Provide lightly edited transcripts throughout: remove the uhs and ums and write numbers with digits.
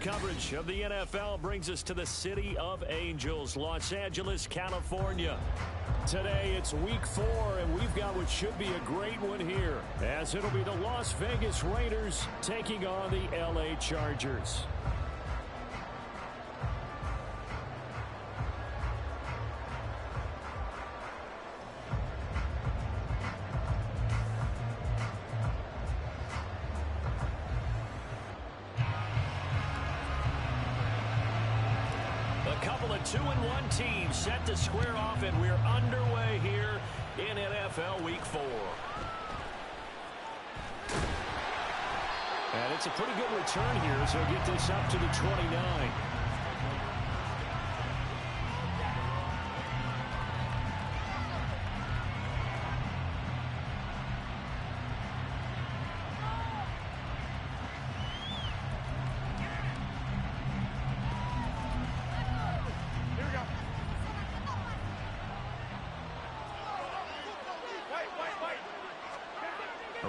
coverage of the NFL brings us to the City of Angels, Los Angeles, California. Today, it's week 4, and we've got what should be a great one here, as it'll be the Las Vegas Raiders taking on the LA Chargers. A couple of 2-1 teams set to square off, and we're underway here in NFL Week 4. And it's a pretty good return here, so get this up to the 29.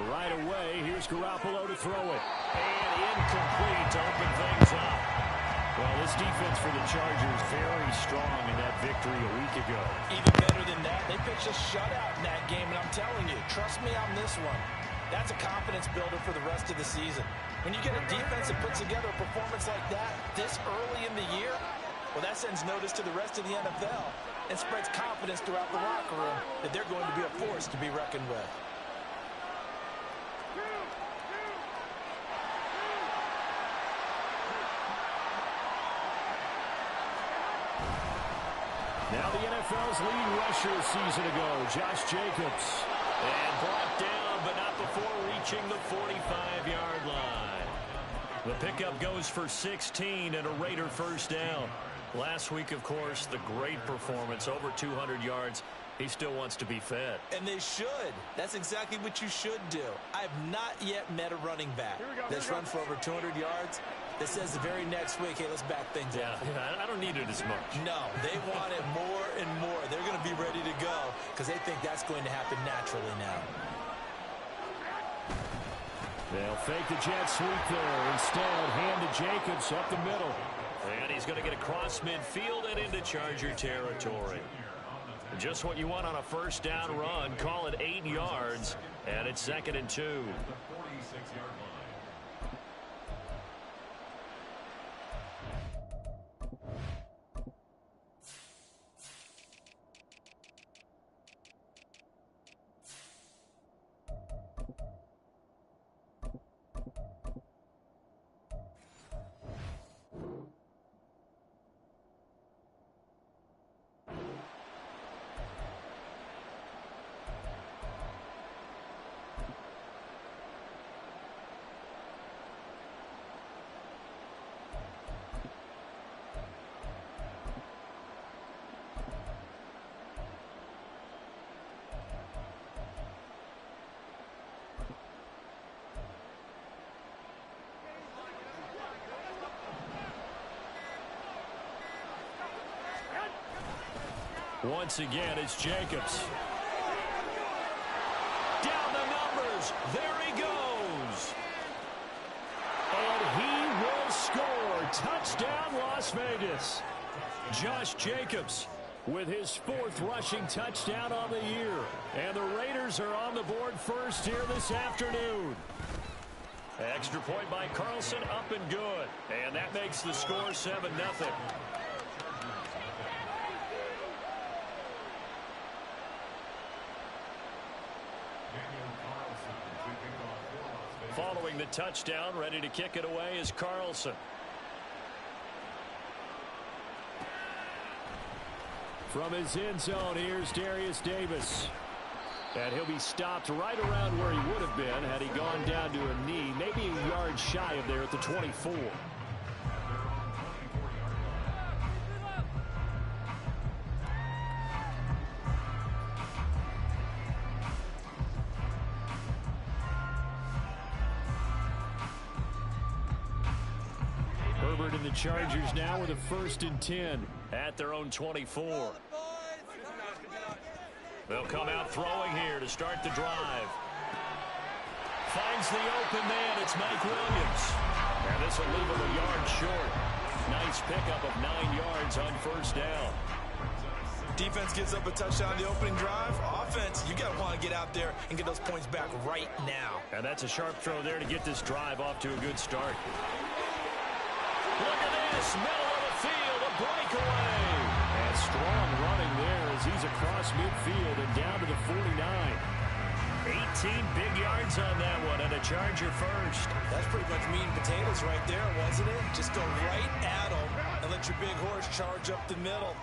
Right away, here's Garoppolo to throw it. And incomplete to open things up. Well, this defense for the Chargers very strong in that victory a week ago. Even better than that, they pitched a shutout in that game, and I'm telling you, trust me on this one. That's a confidence builder for the rest of the season. When you get a defense that puts together a performance like that this early in the year, well, that sends notice to the rest of the NFL and spreads confidence throughout the locker room that they're going to be a force to be reckoned with. Now the NFL's lead rusher a season ago, Josh Jacobs. And brought down, but not before reaching the 45-yard line. The pickup goes for 16 and a Raider first down. Last week, of course, the great performance, over 200 yards. He still wants to be fed. And they should. That's exactly what you should do. I have not yet met a running back that's run for over 200 yards that says the very next week, hey, let's back things up. Yeah, I don't need it as much. No, they want it more and more. They're going to be ready to go because they think that's going to happen naturally now. They'll fake the jet sweep there. Instead, hand to Jacobs up the middle. And he's going to get across midfield and into Charger territory. Just what you want on a first down run. Call it 8 yards, and it's 2nd and 2. Once again, it's Jacobs. Down the numbers. There he goes. And he will score. Touchdown, Las Vegas. Josh Jacobs with his 4th rushing touchdown on the year. And the Raiders are on the board first here this afternoon. Extra point by Carlson, up and good. And that makes the score 7-0. Following the touchdown, ready to kick it away is Carlson. From his end zone, here's Darius Davis. And he'll be stopped right around where he would have been had he gone down to a knee, maybe a yard shy of there at the 24. And the Chargers now with a 1st and 10 at their own 24. They'll come out throwing here to start the drive. Finds the open man. It's Mike Williams. And this will leave him a yard short. pickup of 9 yards on first down. Defense gives up a touchdown the opening drive. Offense, you got to want to get out there and get those points back right now. And that's a sharp throw there to get this drive off to a good start. Look at this, middle of the field, a breakaway. And strong running there as he's across midfield and down to the 49. 18 big yards on that one, and a Charger first. That's pretty much meat and potatoes right there, wasn't it? Just go right at them and let your big horse charge up the middle.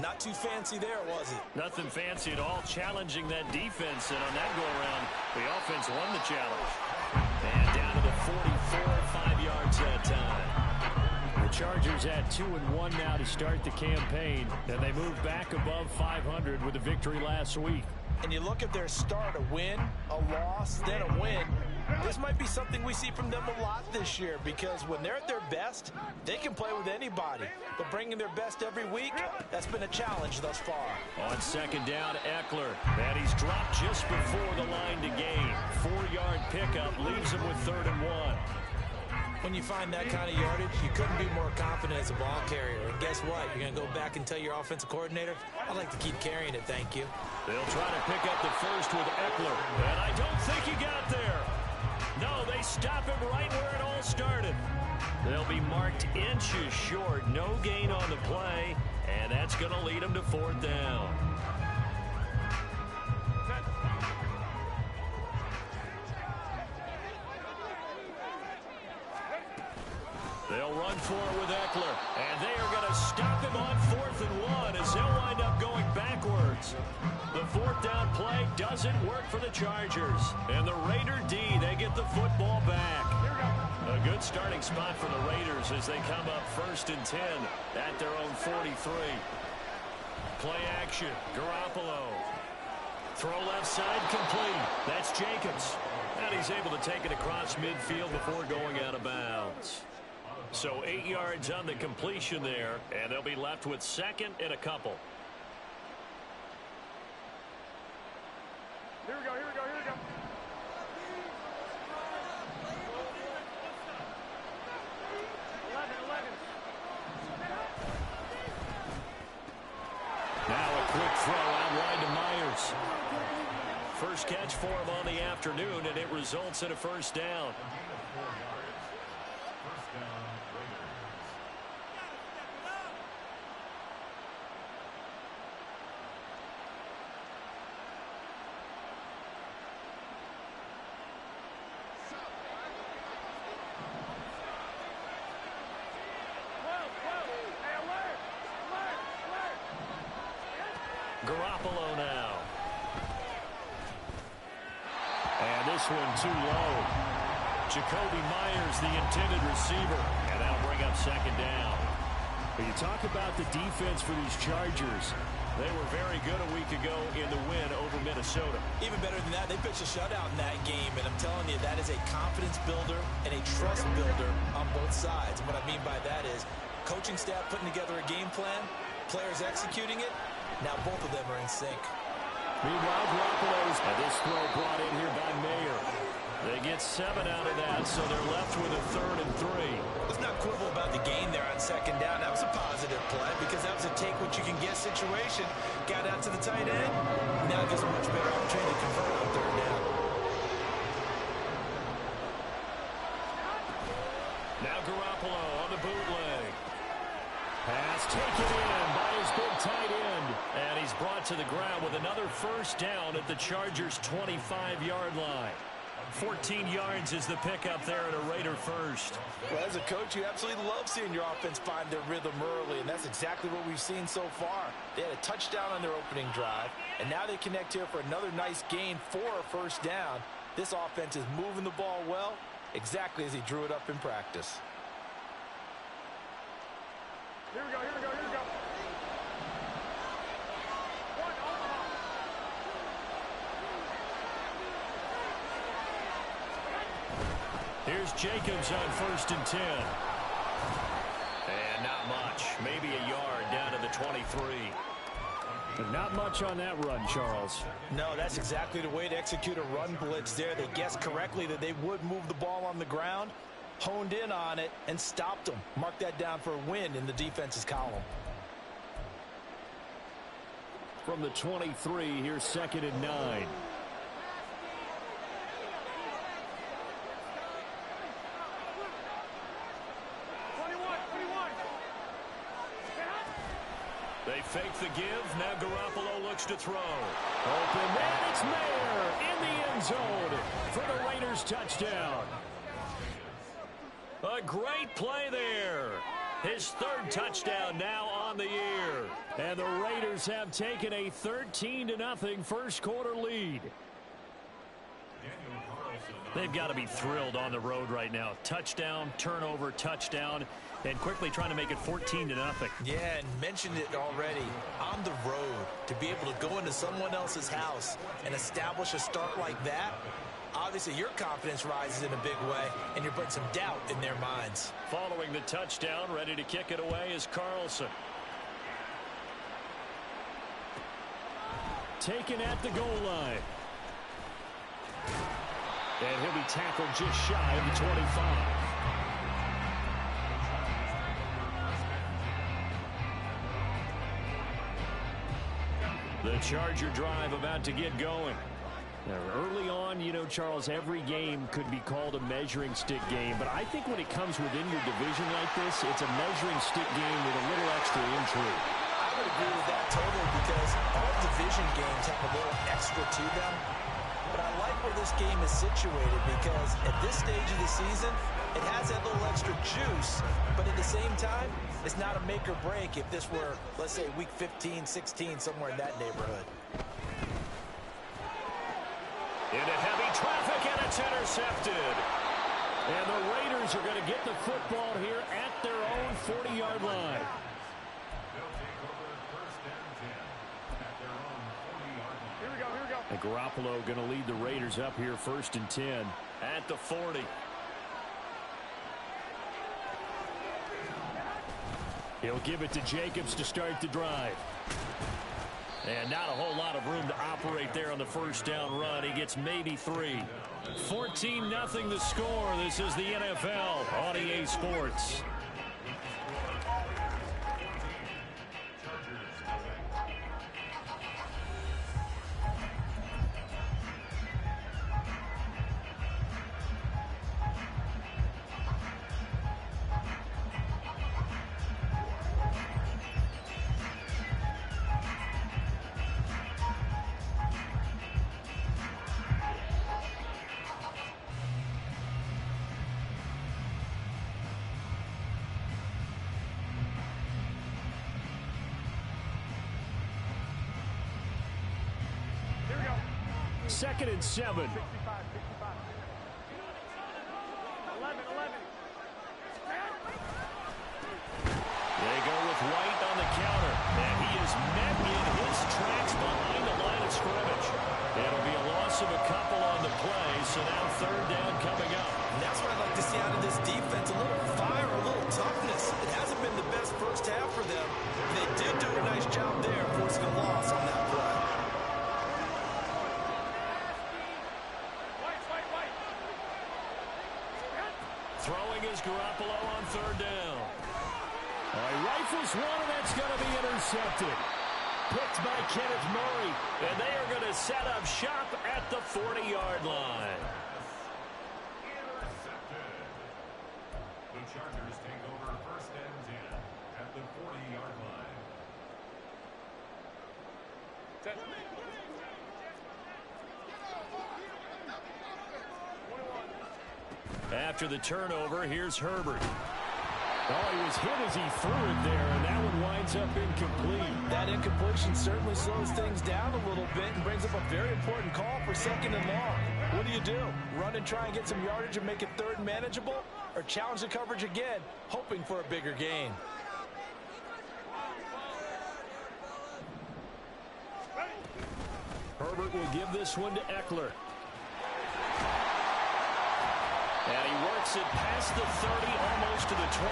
Not too fancy there, was it? Nothing fancy at all, challenging that defense, and on that go-around, the offense won the challenge. And down to the 44, 5 yards that time. The Chargers at 2-1 now to start the campaign, and they move back above 500 with a victory last week. And you look at their start, a win, a loss, then a win. This might be something we see from them a lot this year, because when they're at their best, they can play with anybody. But bringing their best every week, that's been a challenge thus far. On second down, Eckler. And he's dropped just before the line to gain. 4-yard pickup leaves him with 3rd and 1. When you find that kind of yardage, you couldn't be more confident as a ball carrier. And guess what? You're going to go back and tell your offensive coordinator, I'd like to keep carrying it, thank you. They'll try to pick up the first with Eckler. And I don't think he got there. No, they stop him right where it all started. They'll be marked inches short. No gain on the play. And that's going to lead them to 4th down. They'll run for it with Eckler. And they are going to stop him on 4th and 1 as he'll wind up going backwards. The 4th down play doesn't work for the Chargers. And the Raider D, they get the football back. A good starting spot for the Raiders as they come up 1st and 10 at their own 43. Play action, Garoppolo. Throw left side complete. That's Jacobs. And he's able to take it across midfield before going out of bounds. So 8 yards on the completion there, and they'll be left with 2nd and a couple. Here we go, here we go, here we go. Now a quick throw out wide to Myers. First catch for him on the afternoon, and it results in a 1st down. Garoppolo now. And this one too low. Jacoby Myers, the intended receiver. And that'll bring up 2nd down. When you talk about the defense for these Chargers, they were very good a week ago in the win over Minnesota. Even better than that, they pitched a shutout in that game. And I'm telling you, that is a confidence builder and a trust builder on both sides. And what I mean by that is coaching staff putting together a game plan, players executing it. Now both of them are in sync. Meanwhile, Garoppolo's, and this throw brought in here by Mayer. They get 7 out of that, so they're left with a 3rd and 3. Let's not quibble about the gain there on 2nd down. That was a positive play because that was a take-what-you-can-get situation. Got out to the tight end. Now gives a much better opportunity to convert on 3rd down. Now Garoppolo on the bootleg. Pass taken in by his big tight end. And he's brought to the ground with another 1st down at the Chargers' 25-yard line. 14 yards is the pickup there at a Raider first. Well, as a coach, you absolutely love seeing your offense find their rhythm early, and that's exactly what we've seen so far. They had a touchdown on their opening drive, and now they connect here for another nice gain for a 1st down. This offense is moving the ball well, exactly as he drew it up in practice. Here we go, here we go, here we go. Here's Jacobs on 1st and 10. And not much. Maybe a yard down to the 23. But not much on that run, Charles. No, that's exactly the way to execute a run blitz there. They guessed correctly that they would move the ball on the ground. honed in on it, and stopped them. Mark that down for a win in the defense's column. From the 23, here's 2nd and 9. They fake the give. Now Garoppolo looks to throw. Open, and it's Mayer in the end zone for the Raiders touchdown. A great play there. His 3rd touchdown now on the year. And the Raiders have taken a 13-0 first quarter lead. They've got to be thrilled on the road right now. Touchdown, turnover, touchdown, and quickly trying to make it 14-0. Yeah, and mentioned it already. On the road, to be able to go into someone else's house and establish a start like that, obviously your confidence rises in a big way, and you're putting some doubt in their minds. Following the touchdown, ready to kick it away is Carlson. Taken at the goal line. And he'll be tackled just shy of the 25. The Charger drive about to get going. Now, early on, you know, Charles, every game could be called a measuring stick game. But I think when it comes within your division like this, it's a measuring stick game with a little extra intrigue. I would agree with that totally because all division games have a little extra to them. But I like where this game is situated because at this stage of the season, it has that little extra juice. But at the same time, it's not a make or break if this were, let's say, week 15, 16, somewhere in that neighborhood. Into heavy traffic, and it's intercepted. And the Raiders are going to get the football here at their own 40-yard line. Here we go, here we go. And Garoppolo going to lead the Raiders up here 1st and 10. At the 40. He'll give it to Jacobs to start the drive. And not a whole lot of room to operate there on the first down run. He gets maybe 3. 14-0 the score. This is the NFL on EA Sports. Second and 7. 11, 11. They go with White on the counter. And he is met in his tracks behind the line of scrimmage. It'll be a loss of a couple on the play. So now 3rd down coming up. And that's what I'd like to see out of this defense. A little fire, a little toughness. It hasn't been the best first half for them. They did do a nice job there forcing a loss on that play. Throwing is Garoppolo on 3rd down. He rifles one, and that's going to be intercepted. Picked by Kenneth Murray. And they are going to set up shop at the 40-yard line. Intercepted. The Chargers take over 1st and 10 at the 40-yard line. After the turnover, here's Herbert. Oh, he was hit as he threw it there, and that one winds up incomplete. That incompletion certainly slows things down a little bit and brings up a very important call for 2nd and long. What do? Run and try and get some yardage and make it 3rd and manageable? Or challenge the coverage again, hoping for a bigger gain? Herbert will give this one to Eckler. And he works it past the 30, almost to the 25.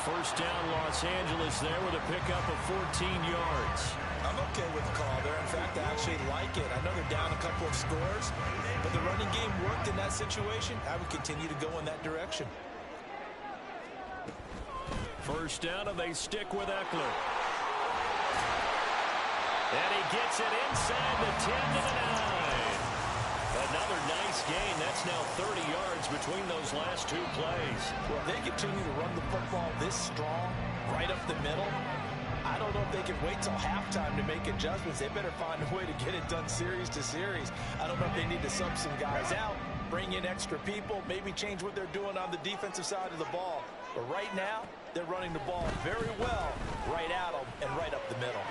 First down, Los Angeles there with a pickup of 14 yards. I'm okay with the call there. In fact, I actually like it. I know they're down a couple of scores, but the running game worked in that situation. I would continue to go in that direction. First down, and they stick with Eckler. And he gets it inside the 10 to the 9. Another nice gain. That's now 30 yards between those last two plays. Well, if they continue to run the football this strong, right up the middle, I don't know if they can wait till halftime to make adjustments. They better find a way to get it done series to series. I don't know if they need to sub some guys out, bring in extra people, maybe change what they're doing on the defensive side of the ball. But right now, they're running the ball very well right at them and right up the middle.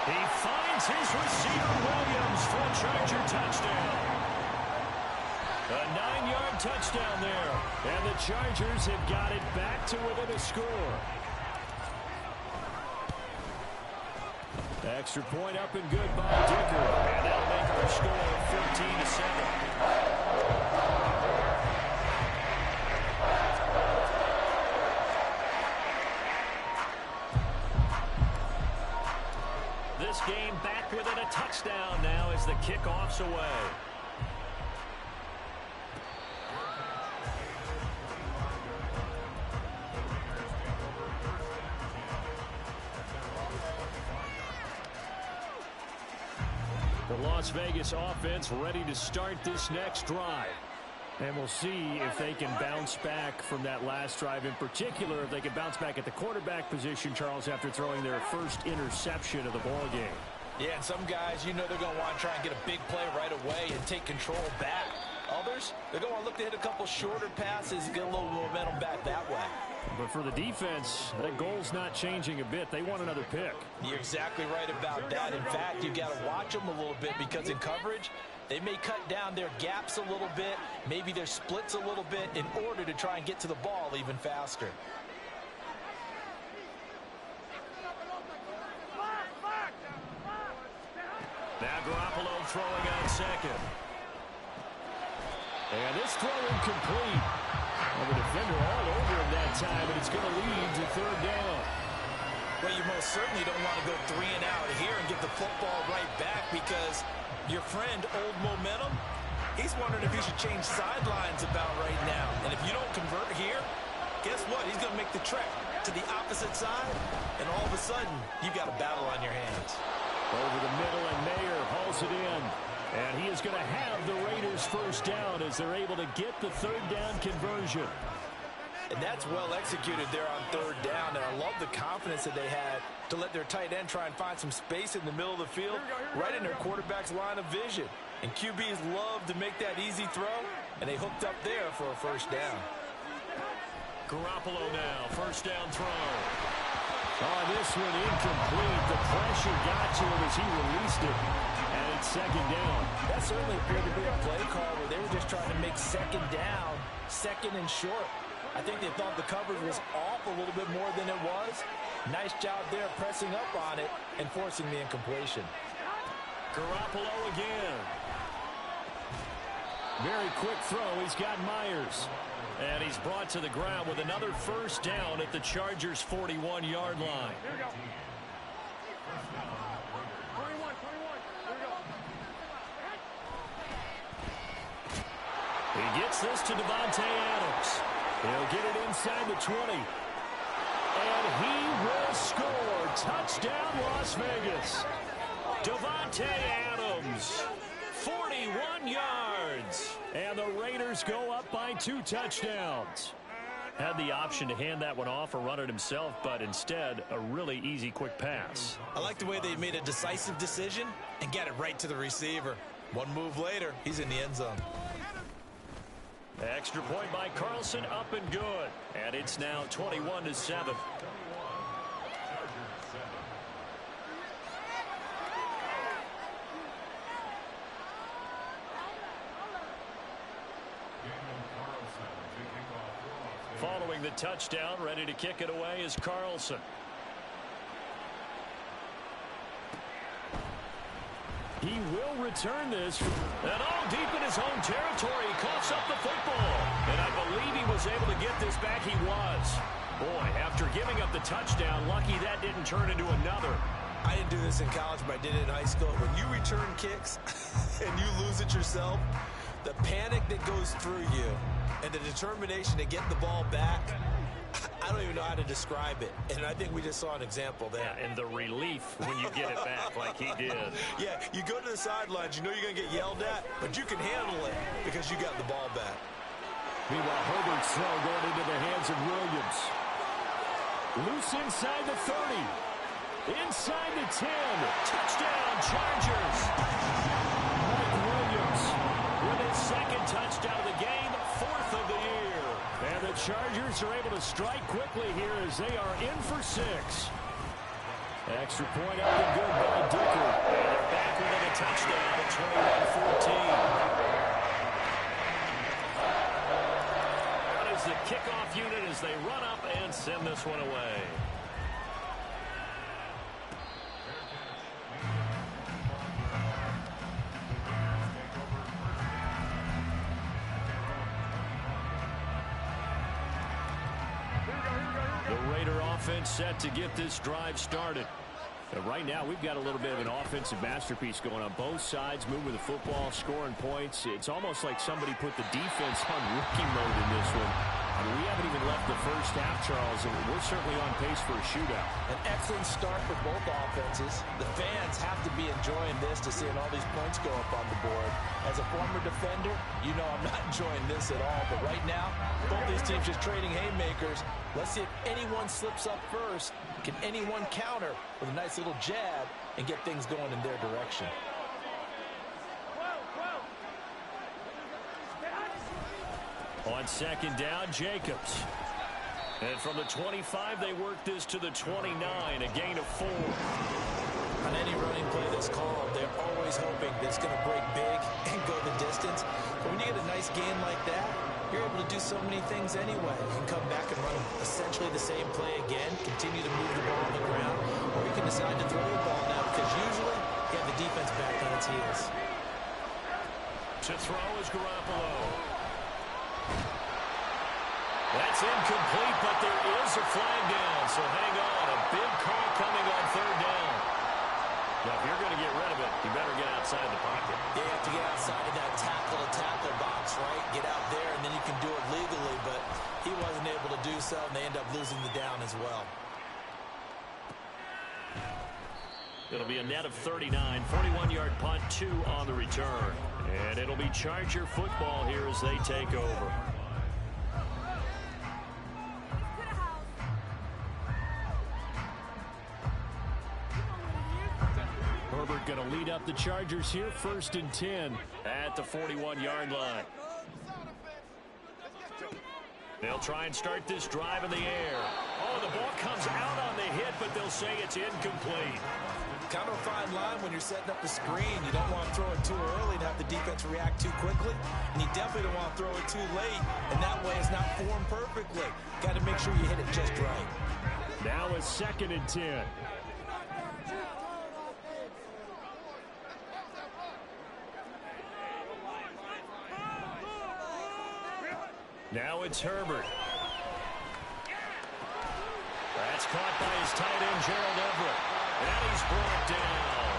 He finds his receiver, Williams, for a Charger touchdown. A 9-yard touchdown there. And the Chargers have got it back to within a score. Extra point up and good by Dicker. And that'll make our score 14-7. This game back within a touchdown now as the kickoff's away. The Las Vegas offense ready to start this next drive. And we'll see if they can bounce back from that last drive. In particular, if they can bounce back at the quarterback position, Charles, after throwing their first interception of the ball game. Yeah, and some guys, you know they're going to want to try and get a big play right away and take control back. Others, they're going to look to hit a couple shorter passes and get a little momentum back that way. But for the defense, that goal's not changing a bit. They want another pick. You're exactly right about that. In fact, you've got to watch them a little bit because in coverage, they may cut down their gaps a little bit, maybe their splits a little bit in order to try and get to the ball even faster. Now Garoppolo throwing on second. And this throw incomplete. Well, the defender all over him that time, and it's going to lead to third down. Well, you most certainly don't want to go 3 and out here and get the football right back because your friend, Old Momentum, he's wondering if he should change sidelines about right now. And if you don't convert here, guess what? He's going to make the trek to the opposite side, and all of a sudden, you got a battle on your hands. Over the middle, and Mayer hauls it in. And he is going to have the Raiders first down as they're able to get the third down conversion. And that's well executed there on third down. And I love the confidence that they had to let their tight end try and find some space in the middle of the field, right in their quarterback's line of vision. And QBs love to make that easy throw, and they hooked up there for a first down. Garoppolo now, first down throw. Oh, this one incomplete. The pressure got to him as he released it. And it's second down. That certainly appeared to be a play call where they were just trying to make second down, second and short. I think they thought the coverage was off a little bit more than it was. Nice job there pressing up on it and forcing the incompletion. Garoppolo again. Very quick throw. He's got Myers. And he's brought to the ground with another first down at the Chargers' 41-yard line. Here we go. 21. Here we go. He gets this to Davante Adams. He'll get it inside the 20. And he will score. Touchdown, Las Vegas. Davante Adams, 41 yards. And the Raiders go up by 2 touchdowns. Had the option to hand that one off or run it himself, but instead, a really easy, quick pass. I like the way they made a decisive decision and got it right to the receiver. One move later, he's in the end zone. Extra point by Carlson, up and good. And it's now 21-7. Following the touchdown, ready to kick it away is Carlson. He will return this. And all deep in his own territory, he coughs up the football. And I believe he was able to get this back. He was. Boy, after giving up the touchdown, lucky that didn't turn into another. I didn't do this in college, but I did it in high school. When you return kicks and you lose it yourself, the panic that goes through you and the determination to get the ball back, I don't even know how to describe it. And I think we just saw an example there. Yeah, and the relief when you get it back like he did. Yeah, you go to the sidelines, you know you're going to get yelled at, but you can handle it because you got the ball back. Meanwhile, Herbert's throw going into the hands of Williams. Loose inside the 30. Inside the 10. Touchdown, Chargers. Mike Williams With his second touchdown of the game, 4th of the year. And the Chargers are able to strike quickly here as they are in for 6. Extra point up and good by Dicker. And they're back within a touchdown at 21-14. That is the kickoff unit as they run up and send this one away. The Raider offense set to get this drive started. And right now, we've got a little bit of an offensive masterpiece going on both sides, moving the football, scoring points. It's almost like somebody put the defense on rookie mode in this one. I mean, we haven't even left the first half, Charles, and we're certainly on pace for a shootout. An excellent start for both offenses. The fans have to be enjoying this to seeing all these points go up on the board. As a former defender, you know I'm not enjoying this at all. But right now, both these teams just trading haymakers. Let's see if anyone slips up first. Can anyone counter with a nice little jab and get things going in their direction? On second down, Jacobs. And from the 25, they work this to the 29, a gain of 4. On any running play that's called, they're always hoping that it's going to break big and go the distance. But when you get a nice gain like that, you're able to do so many things anyway. You can come back and run essentially the same play again, continue to move the ball on the ground, or you can decide to throw the ball now because usually you have the defense back on its heels. To throw is Garoppolo. That's incomplete, but there is a flag down, so hang on. A big call coming on 3rd down. Now, if you're going to get rid of it, you better get outside the pocket. You have to get outside of that tackle-to-tackle box, right? Get out there, and then you can do it legally, but he wasn't able to do so, and they end up losing the down as well. It'll be a net of 39, 41-yard punt, 2 on the return. And it'll be Charger football here as they take over. Herbert going to lead up the Chargers here, 1st and 10 at the 41-yard line. They'll try and start this drive in the air. Oh, the ball comes out on the hit, but they'll say it's incomplete. Kind of a fine line when you're setting up the screen. You don't want to throw it too early and have the defense react too quickly. And you definitely don't want to throw it too late. And that way it's not formed perfectly. Got to make sure you hit it just right. Now it's 2nd and 10. Now it's Herbert. That's caught by his tight end, Gerald Everett. And he's brought down.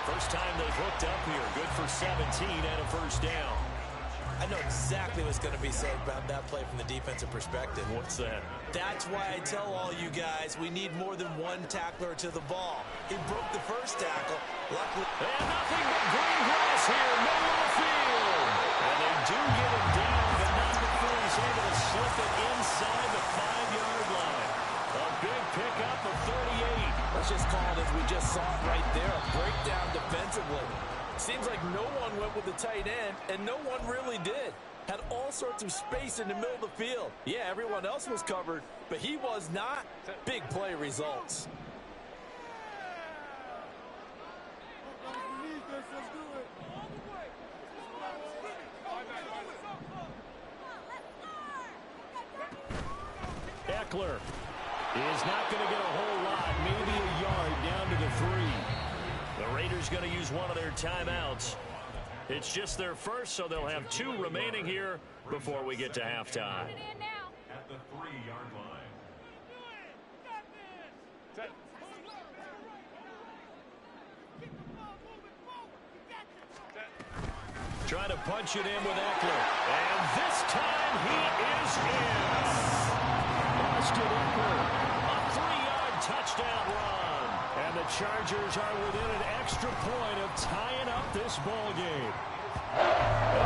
First time they've hooked up here. Good for 17 and a 1st down. I know exactly what's going to be said about that play from the defensive perspective. What's that? That's why I tell all you guys we need more than one tackler to the ball. He broke the first tackle. Luckily. And nothing but green grass here, middle of the field. And they do get him down, but not before he's able to slip it inside the 5-yard line. A big pickup of 38. Let's just call it as we just saw it right there, a breakdown defensively. Seems like no one went with the tight end, and no one really did. Had all sorts of space in the middle of the field. Yeah, everyone else was covered, but he was not. Big play results. Eckler is not going to get a whole lot, maybe a yard down to the 3. The Raiders going to use one of their timeouts. It's just their first, so they'll have 2 remaining here before we get to halftime. At the 3-yard line. Trying to punch it in with Eckler. And this time he is in. Austin Eckler, a 3-yard touchdown run. And the Chargers are within an extra point of tying up this ball game.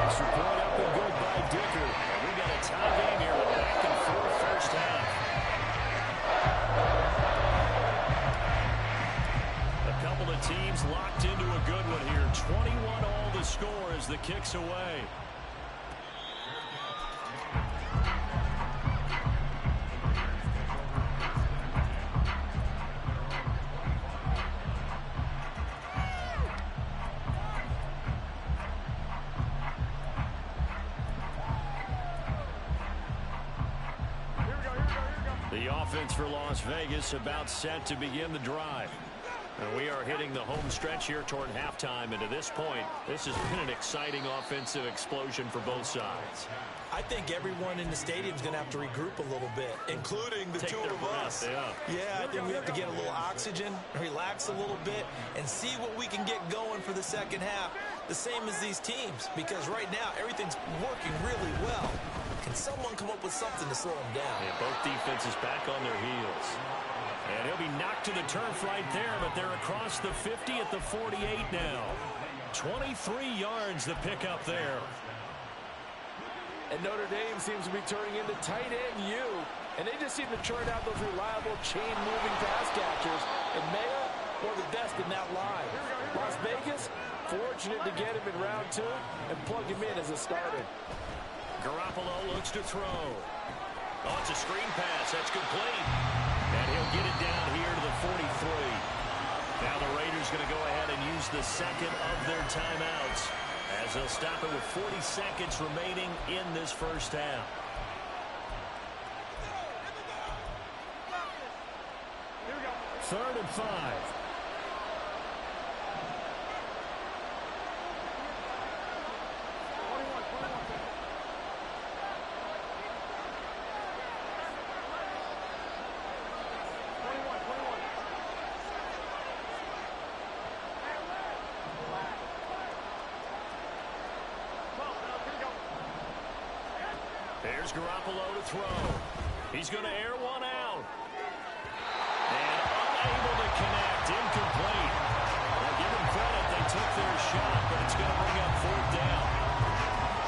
Extra point up and good by Dicker. And we got a tie game here with back and forth first half. A couple of teams locked into a good one here. 21 all the score as the kick's away. The offense for Las Vegas about set to begin the drive. And we are hitting the home stretch here toward halftime. And to this point, this has been an exciting offensive explosion for both sides. I think everyone in the stadium is going to have to regroup a little bit, including the two of us. Yeah, I think we have to get a little oxygen, relax a little bit, and see what we can get going for the second half. The same as these teams, because right now everything's working really well. Can someone come up with something to slow them down? Yeah, both defenses back on their heels. And he'll be knocked to the turf right there, but they're across the 50 at the 48 now. 23 yards the pickup there. And Notre Dame seems to be turning into tight end U. And they just seem to churn out those reliable chain-moving pass catchers. And Maya, one of the best in that line. Las Vegas, fortunate to get him in round 2 and plug him in as a starter. Garoppolo looks to throw. Oh, it's a screen pass. That's complete. And he'll get it down here to the 43. Now the Raiders going to go ahead and use the second of their timeouts as they'll stop it with 40 seconds remaining in this first half. Here we go. 3rd and 5. There's Garoppolo to throw. He's going to air one out. And unable to connect. Incomplete. Well, give them credit. They took their shot, but it's going to bring up 4th down.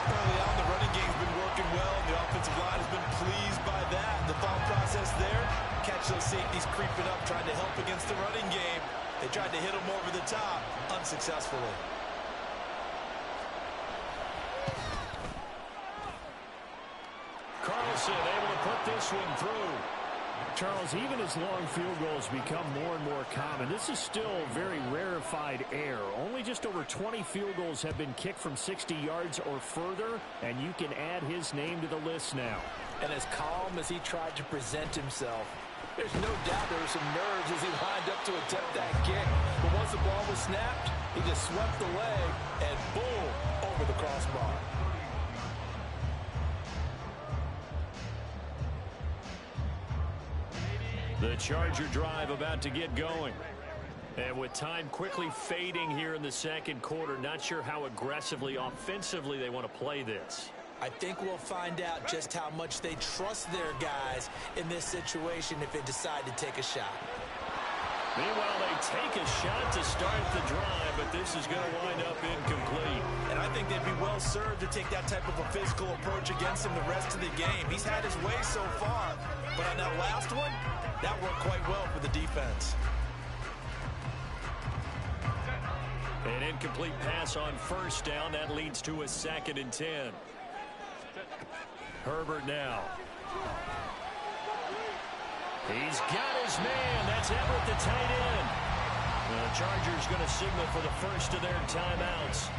Early on, the running game's been working well. The offensive line has been pleased by that. The thought process there, catch those safeties creeping up, trying to help against the running game. They tried to hit them over the top, unsuccessfully. Carlson able to put this one through. Charles, even as long field goals become more and more common, this is still very rarefied air. Only just over 20 field goals have been kicked from 60 yards or further, and you can add his name to the list now. And as calm as he tried to present himself, there's no doubt there were some nerves as he lined up to attempt that kick. But once the ball was snapped, he just swept the leg and boom, over the crossbar. The Charger drive about to get going. And with time quickly fading here in the second quarter, not sure how aggressively, offensively they want to play this. I think we'll find out just how much they trust their guys in this situation if they decide to take a shot. Meanwhile, they take a shot to start the drive, but this is going to wind up incomplete. And I think they'd be well served to take that type of a physical approach against him the rest of the game. He's had his way so far, but on that last one, that worked quite well for the defense. An incomplete pass on first down. That leads to a 2nd and 10. Herbert now. He's got his man. That's Everett, the tight end. The Chargers going to signal for the first of their timeouts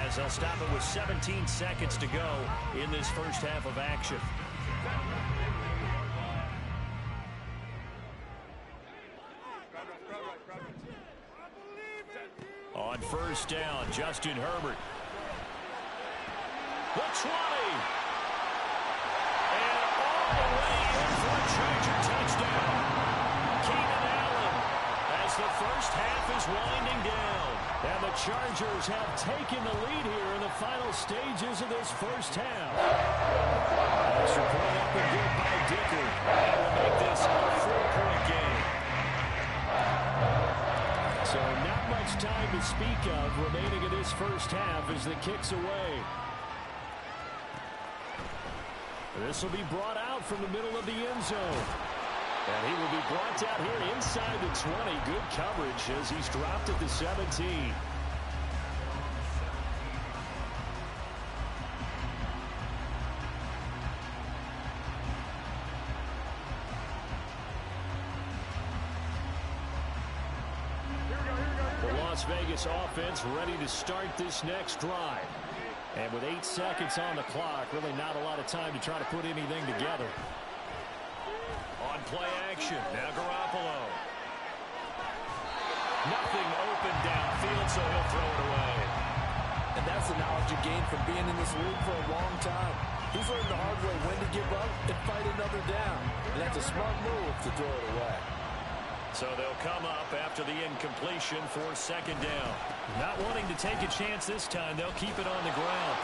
as they'll stop it with 17 seconds to go in this first half of action. On first down, Justin Herbert. The 20. And all the way in for a Charger touchdown. Keenan Allen is winding down. And the Chargers have taken the lead here in the final stages of this first half. Extra point up and good by Dicker. That will make this a 4-point game. So not much time to speak of remaining in this first half as the kick's away. This will be brought out from the middle of the end zone. And he will be brought down here inside the 20. Good coverage as he's dropped at the 17. The Las Vegas offense ready to start this next drive. And with 8 seconds on the clock, really not a lot of time to try to put anything together. On play action, now Garoppolo. Nothing open downfield, so he'll throw it away. And that's the knowledge you gain from being in this league for a long time. He's learned the hard way when to give up and fight another down. And that's a smart move to throw it away. So they'll come up after the incompletion for second down. Not wanting to take a chance this time, they'll keep it on the ground.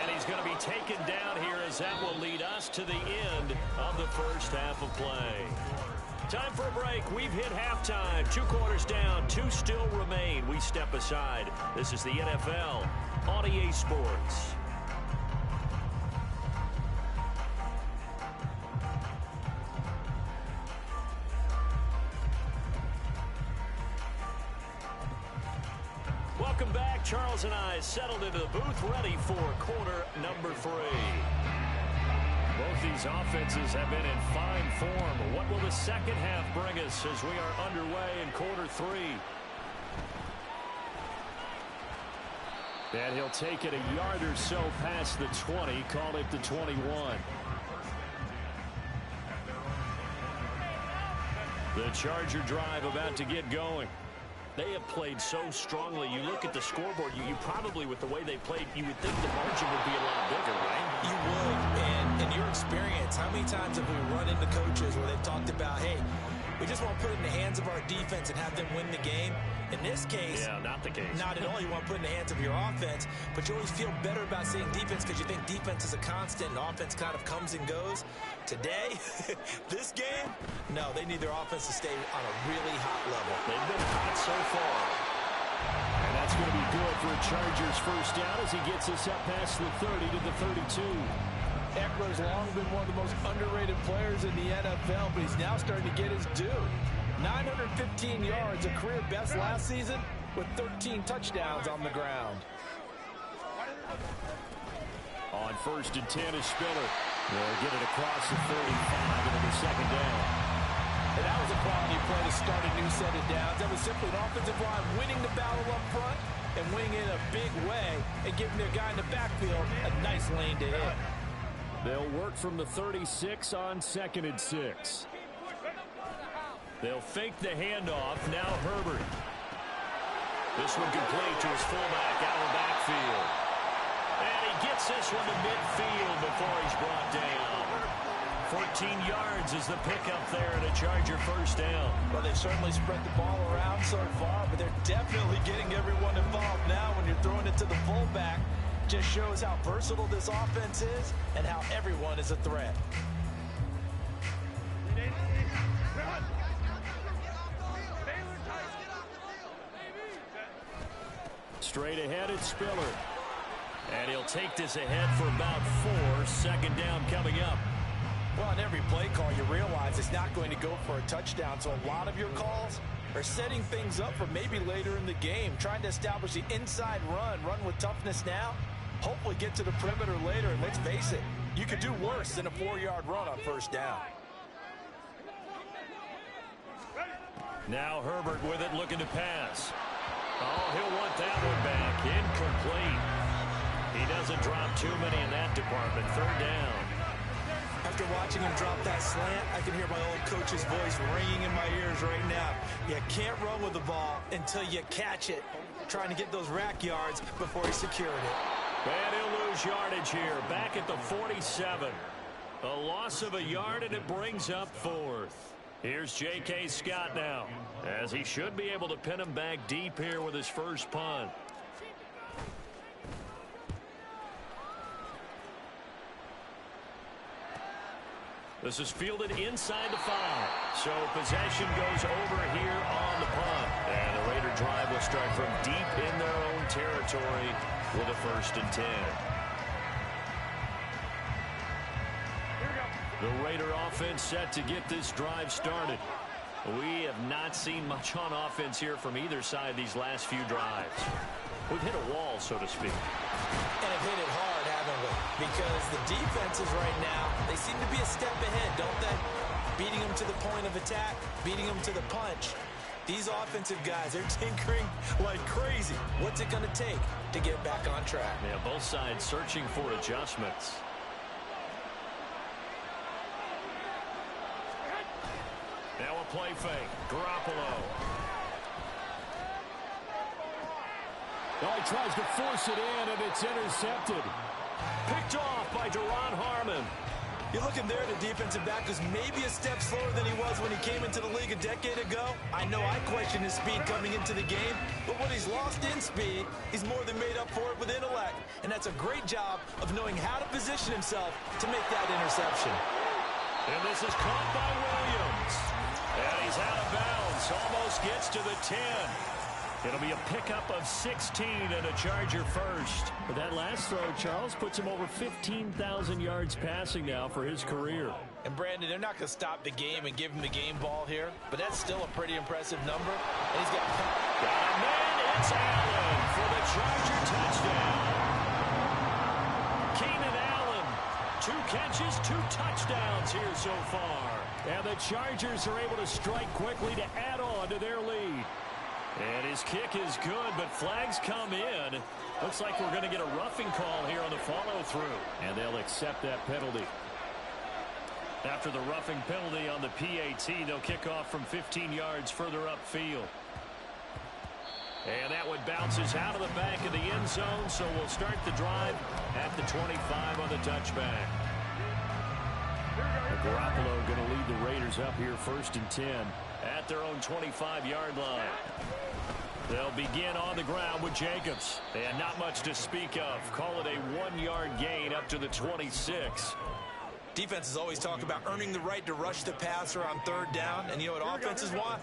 And he's going to be taken down here as that will lead us to the end of the first half of play. Time for a break. We've hit halftime. 2 quarters down, 2 still remain. We step aside. This is the NFL on EA Sports. Welcome back. Charles and I settled into the booth, ready for quarter number 3. Both these offenses have been in fine form. What will the second half bring us as we are underway in quarter 3? And he'll take it a yard or so past the 20, call it the 21. The Charger drive about to get going. They have played so strongly. You look at the scoreboard, you probably, with the way they played, you would think the margin would be a lot bigger, right? You would. And in your experience, how many times have we run into coaches where they've talked about, hey, we just want to put it in the hands of our defense and have them win the game? In this case, yeah, not the case. Not at all. You want to put it in the hands of your offense, but you always feel better about saying defense because you think defense is a constant and offense kind of comes and goes. Today, this game, no, they need their offense to stay on a really hot level. They've been hot so far. And that's going to be good for a Chargers first down as he gets us up past the 30 to the 32. Eckler's long been one of the most underrated players in the NFL, but he's now starting to get his due. 915 yards, a career best last season, with 13 touchdowns on the ground. On 1st and 10 is Spiller. They'll get it across the 35 into the second down. And that was a quality play to start a new set of downs. That was simply an offensive line winning the battle up front and winning in a big way and giving their guy in the backfield a nice lane to hit. They'll work from the 36 on 2nd and 6. They'll fake the handoff. Now Herbert. This one complete to his fullback out of the backfield. And he gets this one to midfield before he's brought down. 14 yards is the pickup there at a Charger first down. Well, they've certainly spread the ball around so far, but they're definitely getting everyone involved now when you're throwing it to the fullback. Just shows how versatile this offense is and how everyone is a threat. Straight ahead, it's Spiller. And he'll take this ahead for about 4. Second down coming up. Well, on every play call, you realize it's not going to go for a touchdown. So a lot of your calls are setting things up for maybe later in the game, trying to establish the inside run with toughness now, hopefully get to the perimeter later. And let's face it, you could do worse than a 4-yard run on first down. Now Herbert with it, looking to pass. Oh, he'll want that one back. Incomplete. He doesn't drop too many in that department. 3rd down. After watching him drop that slant, I can hear my old coach's voice ringing in my ears right now. You can't run with the ball until you catch it. Trying to get those rack yards before he secured it. And he'll lose yardage here. Back at the 47. A loss of a yard, and it brings up 4th. Here's J.K. Scott now, as he should be able to pin him back deep here with his first punt. This is fielded inside the 5. So possession goes over here on the punt. And the Raider drive will start from deep in their own territory with a 1st and 10. The Raider offense set to get this drive started. We have not seen much on offense here from either side these last few drives. We've hit a wall, so to speak. And have hit it hard, haven't we? Because the defenses right now, they seem to be a step ahead, don't they? Beating them to the point of attack, beating them to the punch. These offensive guys, they're tinkering like crazy. What's it going to take to get back on track? Yeah, both sides searching for adjustments. Now a play fake. Garoppolo. Oh, he tries to force it in, and it's intercepted. Picked off by Duron Harmon. You're looking there at a defensive back who's maybe a step slower than he was when he came into the league a decade ago. I know I questioned his speed coming into the game, but what he's lost in speed, he's more than made up for it with intellect. And that's a great job of knowing how to position himself to make that interception. And this is caught by Williams. And he's out of bounds. Almost gets to the 10. It'll be a pickup of 16 and a Charger first. But that last throw, Charles, puts him over 15,000 yards passing now for his career. And Brandon, they're not going to stop the game and give him the game ball here, but that's still a pretty impressive number. And he's got a man. It's Allen for the Charger touchdown. Keenan Allen, 2 catches, 2 touchdowns here so far. And the Chargers are able to strike quickly to add on to their lead. And his kick is good, but flags come in. Looks like we're going to get a roughing call here on the follow-through. And they'll accept that penalty. After the roughing penalty on the PAT, they'll kick off from 15 yards further upfield. And that one bounces out of the back of the end zone, so we'll start the drive at the 25 on the touchback. Garoppolo going to lead the Raiders up here 1st and 10. At their own 25-yard line. They'll begin on the ground with Jacobs. And not much to speak of. Call it a 1-yard gain up to the 26. Defenses always talk about earning the right to rush the passer on 3rd down. And you know what offenses want?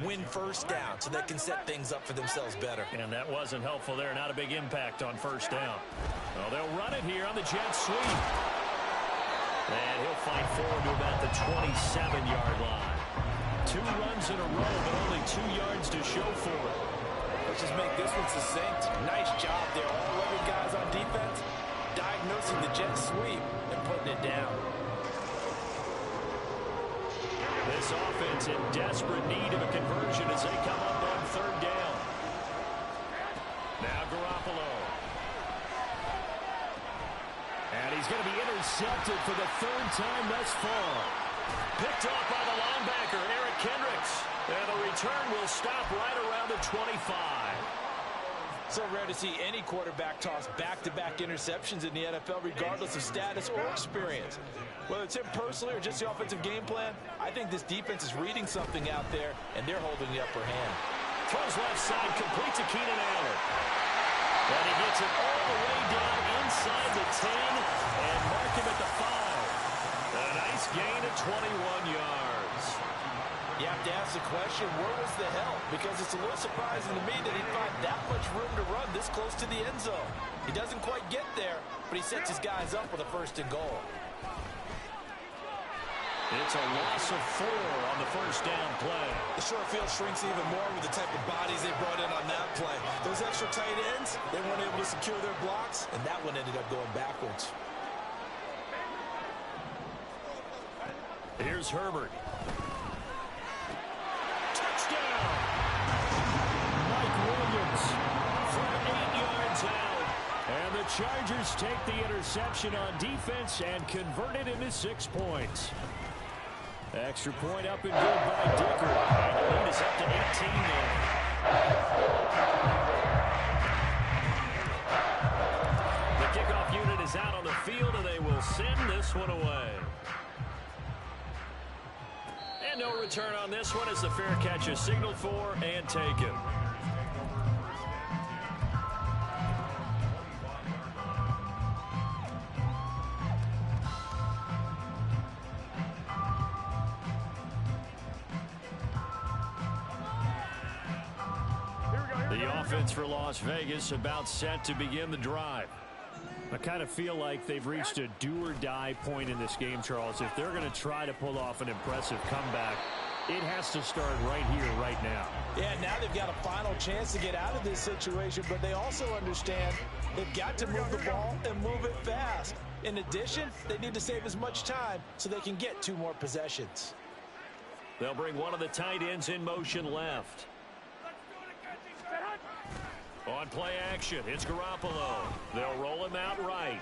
Win 1st down so they can set things up for themselves better. And that wasn't helpful there. Not a big impact on 1st down. Well, they'll run it here on the jet sweep. And he'll fight forward to about the 27-yard line. 2 runs in a row, but only 2 yards to show for it. Let's just make this one succinct. Nice job there. All 11 guys on defense diagnosing the jet sweep and putting it down. This offense in desperate need of a conversion as they come up on 3rd down. Now Garoppolo. And he's going to be intercepted for the 3rd time thus far. Picked off by the linebacker, Eric Kendricks. And the return will stop right around the 25. So rare to see any quarterback toss back-to-back interceptions in the NFL, regardless of status or experience. Whether it's him personally or just the offensive game plan, I think this defense is reading something out there, and they're holding the upper hand. Throws left side, complete to Keenan Allen. And he gets it all the way down inside the 10 and mark him at the 5. A nice gain of 21 yards. You have to ask the question, where was the help? Because it's a little surprising to me that he'd find that much room to run this close to the end zone. He doesn't quite get there, but he sets his guys up with a 1st and goal. It's a loss of 4 on the 1st down play. The short field shrinks even more with the type of bodies they brought in on that play. Those extra tight ends, they weren't able to secure their blocks, and that one ended up going backwards. Here's Herbert. Touchdown! Mike Williams from 8 yards out. And the Chargers take the interception on defense and convert it into 6 points. Extra point up and good by Dicker. And the lead is up to 18 now. The kickoff unit is out on the field, and they will send this one away. And no return on this one as the fair catch is signaled for and taken. The offense for Las Vegas about set to begin the drive. I kind of feel like they've reached a do-or-die point in this game, Charles. If they're going to try to pull off an impressive comeback, it has to start right here, right now. Yeah, now they've got a final chance to get out of this situation, but they also understand they've got to move the ball and move it fast. In addition, they need to save as much time so they can get 2 more possessions. They'll bring one of the tight ends in motion left. On play action, it's Garoppolo. They'll roll him out right.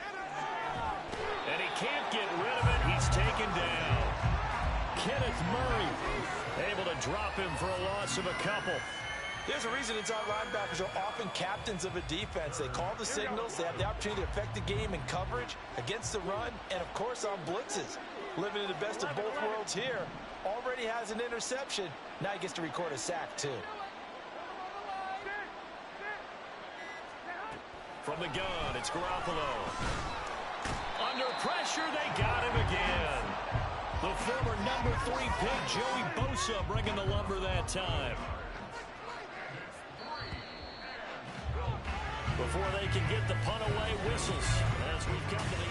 And he can't get rid of it. He's taken down. Kenneth Murray able to drop him for a loss of a couple. There's a reason inside linebackers are often captains of a defense. They call the signals. They have the opportunity to affect the game in coverage, against the run, and, of course, on blitzes. Living in the best of both worlds here. Already has an interception. Now he gets to record a sack, too. From the gun, it's Garoppolo. Under pressure, they got him again. The former number 3 pick, Joey Bosa, bringing the lumber that time. Before they can get the punt away, whistles as we've come to the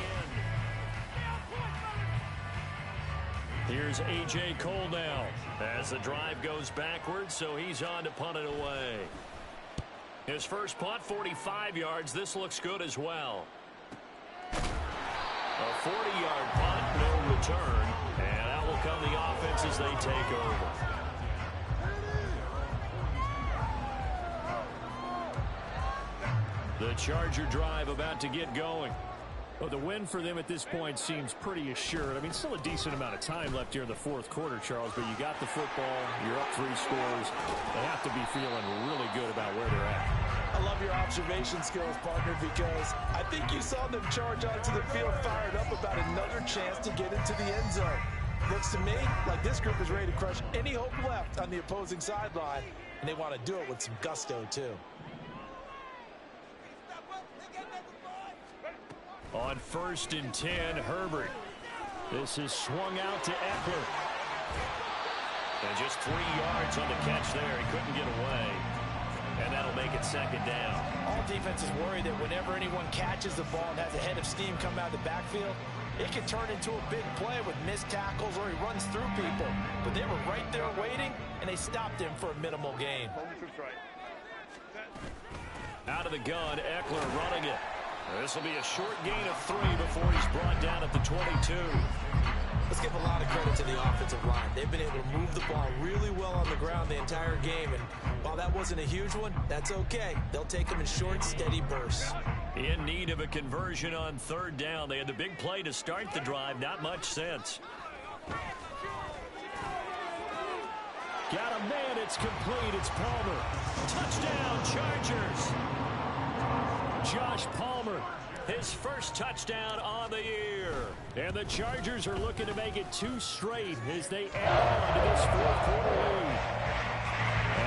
end. Here's A.J. Cole now as the drive goes backwards, so he's on to punt it away. His first punt, 45 yards. This looks good as well. A 40-yard punt, no return. And out will come the offense as they take over. The Charger drive about to get going. Well, the win for them at this point seems pretty assured. I mean, still a decent amount of time left here in the fourth quarter, Charles, but you got the football, you're up 3 scores. They have to be feeling really good about where they're at. I love your observation skills, partner, because I think you saw them charge onto the field fired up about another chance to get into the end zone. Looks to me like this group is ready to crush any hope left on the opposing sideline, and they want to do it with some gusto, too. On 1st and 10, Herbert. This is swung out to Eckler. And just 3 yards on the catch there. He couldn't get away. And that'll make it 2nd down. All defenses worry that whenever anyone catches the ball and has a head of steam come out of the backfield, it can turn into a big play with missed tackles or he runs through people. But they were right there waiting, and they stopped him for a minimal gain. Out of the gun, Eckler running it. This will be a short gain of 3 before he's brought down at the 22. Let's give a lot of credit to the offensive line. They've been able to move the ball really well on the ground the entire game. And while that wasn't a huge one, that's okay. They'll take them in short, steady bursts. In need of a conversion on 3rd down. They had the big play to start the drive. Not much sense. Got a man. It's complete. It's Palmer. Touchdown, Chargers. Josh Palmer, his first touchdown on the year. And the Chargers are looking to make it 2 straight as they add on to this 4th quarter lead.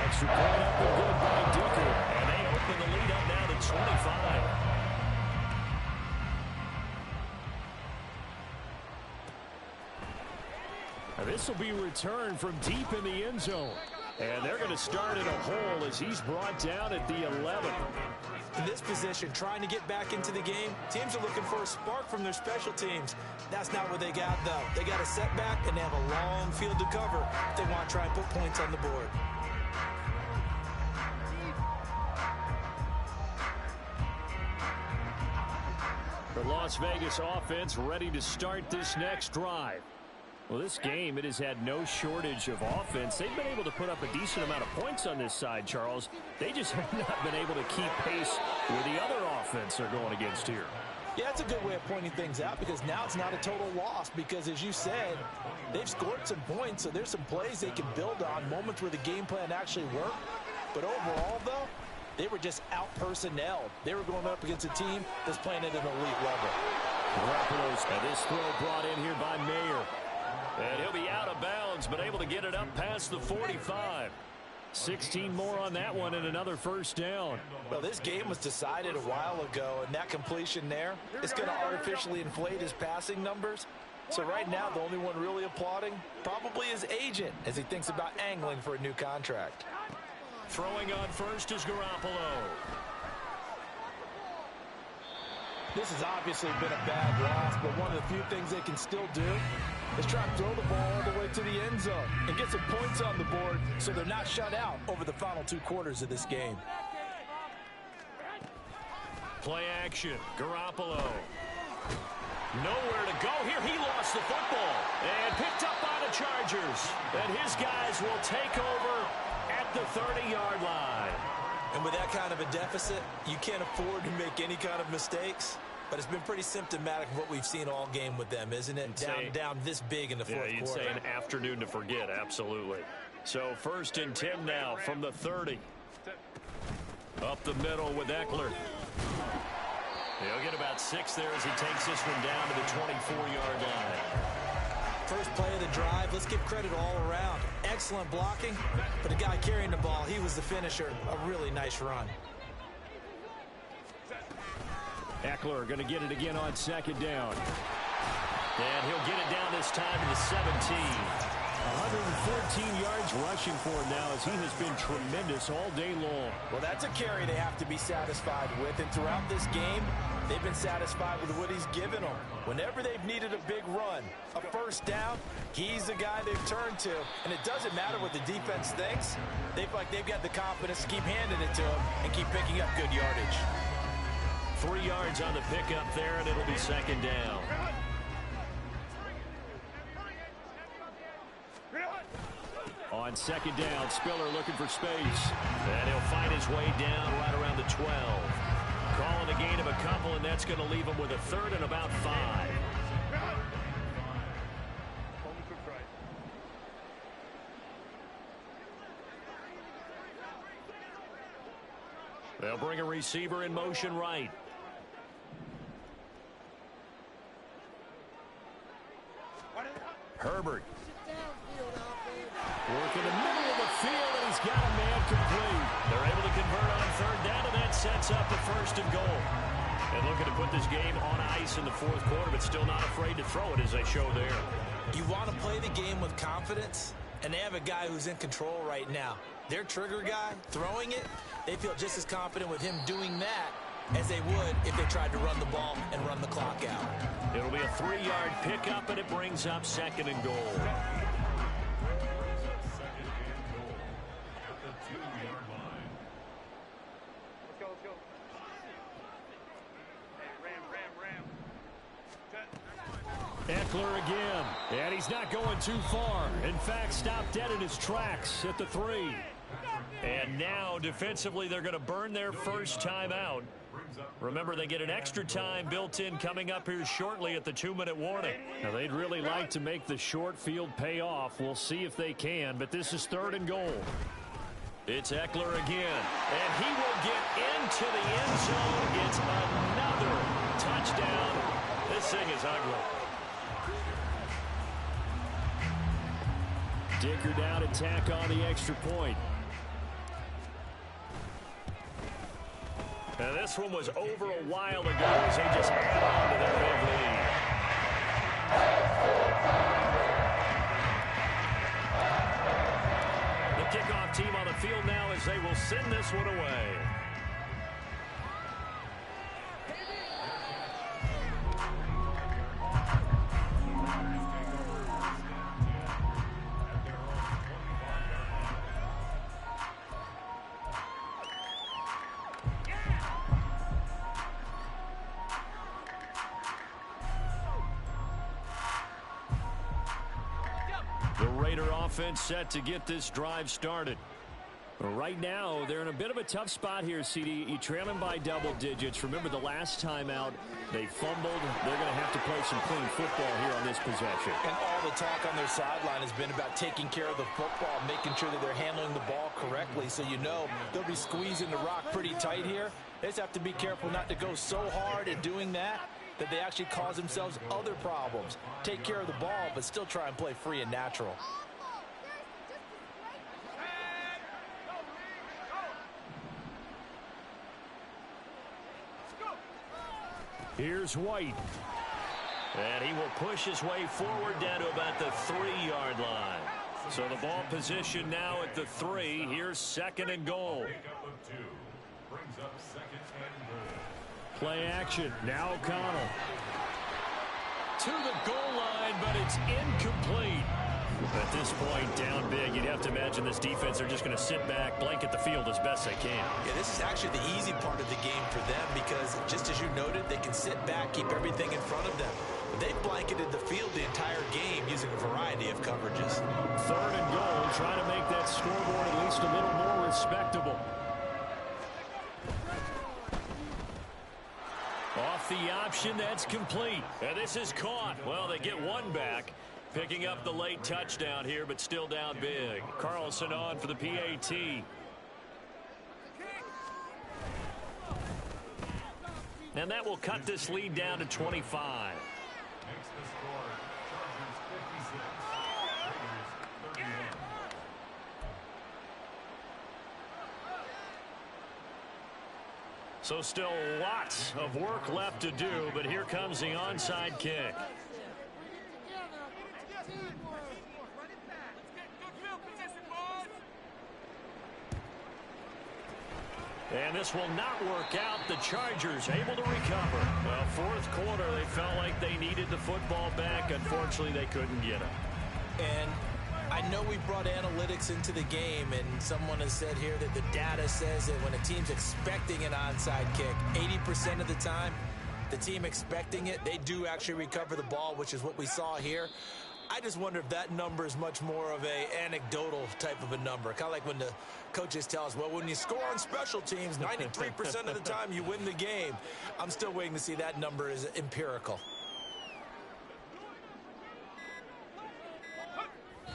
Extra point up and good by Duker. And they open the lead up now to 25. Now this will be returned from deep in the end zone. And they're going to start in a hole as he's brought down at the 11. In this position, trying to get back into the game, teams are looking for a spark from their special teams. That's not what they got, though. They got a setback, and they have a long field to cover if they want to try and put points on the board. The Las Vegas offense ready to start this next drive. Well, this game, it has had no shortage of offense. They've been able to put up a decent amount of points on this side, Charles. They just have not been able to keep pace with the other offense they're going against here. Yeah, it's a good way of pointing things out because now it's not a total loss because, as you said, they've scored some points, so there's some plays they can build on, moments where the game plan actually worked. But overall, though, they were just out-personnelled. They were going up against a team that's playing at an elite level. Garoppolo's this throw brought in here by Mayer. And he'll be out of bounds, but able to get it up past the 45. 16 more on that one and another first down. Well, this game was decided a while ago, and that completion there is going to artificially inflate his passing numbers. So right now, the only one really applauding probably his agent as he thinks about angling for a new contract. Throwing on first is Garoppolo. This has obviously been a bad loss, but one of the few things they can still do is try to throw the ball all the way to the end zone and get some points on the board so they're not shut out over the final 2 quarters of this game. Play action. Garoppolo. Nowhere to go here. He lost the football and picked up by the Chargers. And his guys will take over at the 30-yard line. And with that kind of a deficit, you can't afford to make any kind of mistakes. But it's been pretty symptomatic of what we've seen all game with them, isn't it? Down this big in the fourth quarter. Yeah, you'd say an afternoon to forget, absolutely. So 1st and 10 now from the 30. Up the middle with Eckler. He'll get about 6 there as he takes this one down to the 24-yard line. First play of the drive, let's give credit all around. Excellent blocking, but the guy carrying the ball, he was the finisher. A really nice run. Eckler going to get it again on 2nd down. And he'll get it down this time to the 17. 114 yards rushing for him now as he has been tremendous all day long. Well, that's a carry they have to be satisfied with. And throughout this game, they've been satisfied with what he's given them. Whenever they've needed a big run, a first down, he's the guy they've turned to. And it doesn't matter what the defense thinks. They feel like they've got the confidence to keep handing it to him and keep picking up good yardage. 3 yards on the pickup there, and it'll be 2nd down. On 2nd down, Spiller looking for space. And he'll find his way down right around the 12. Calling a gain of a couple, and that's going to leave him with a 3rd and about 5. They'll bring a receiver in motion right. Herbert. Work in the middle of the field, and he's got a man complete. They're able to convert on 3rd down, and that sets up the 1st and goal. And looking to put this game on ice in the 4th quarter, but still not afraid to throw it as they show there. You want to play the game with confidence, and they have a guy who's in control right now. Their trigger guy, throwing it, they feel just as confident with him doing that as they would if they tried to run the ball and run the clock out. It'll be a 3-yard pickup, and it brings up 2nd and goal. Eckler again, and he's not going too far. In fact, stopped dead in his tracks at the 3. And now, defensively, they're going to burn their first time out. Remember, they get an extra time built in coming up here shortly at the 2-minute warning. Now, they'd really like to make the short field pay off. We'll see if they can, but this is 3rd and goal. It's Eckler again, and he will get into the end zone. It's another touchdown. This thing is ugly. Dicker down to tack on the extra point. Now this one was over a while ago as they just add on to their big lead. The kickoff team on the field now as they will send this one away. The Raider offense set to get this drive started. Right now, they're in a bit of a tough spot here, CD. You trail them by double digits. Remember the last time out, they fumbled. They're going to have to play some clean football here on this possession. And all the talk on their sideline has been about taking care of the football, making sure that they're handling the ball correctly. So you know they'll be squeezing the rock pretty tight here. They just have to be careful not to go so hard in doing that that they actually cause themselves other problems. Take care of the ball, but still try and play free and natural. Here's White. And he will push his way forward down to about the 3-yard line. So the ball position now at the 3. Here's 2nd and goal. Pickup of 2 brings up 2nd and goal. Play action. Now O'Connell. To the goal line, but it's incomplete. At this point, down big, you'd have to imagine this defense are just going to sit back, blanket the field as best they can. Yeah, this is actually the easy part of the game for them because, just as you noted, they can sit back, keep everything in front of them. But they've blanketed the field the entire game using a variety of coverages. 3rd and goal, trying to make that scoreboard at least a little more respectable. Off the option, that's complete. And this is caught. Well, they get one back. Picking up the late touchdown here, but still down big. Carlson on for the PAT. And that will cut this lead down to 25. Makes the score Chargers 56, Raiders 31. So still lots of work left to do, but here comes the onside kick. And this will not work out. The Chargers able to recover. Well, 4th quarter, they felt like they needed the football back. Unfortunately, they couldn't get it. And I know we brought analytics into the game, and someone has said here that the data says that when a team's expecting an onside kick, 80% of the time, the team expecting it, they do actually recover the ball, which is what we saw here. I just wonder if that number is much more of a anecdotal type of a number. Kind of like when the coaches tell us, well, when you score on special teams, 93% of the time you win the game. I'm still waiting to see that number is empirical.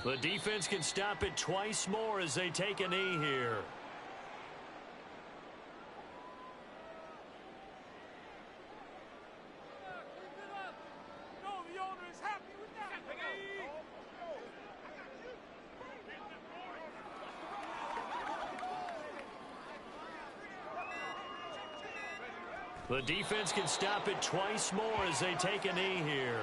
The defense can stop it twice more as they take a knee here. The defense can stop it twice more as they take a knee here.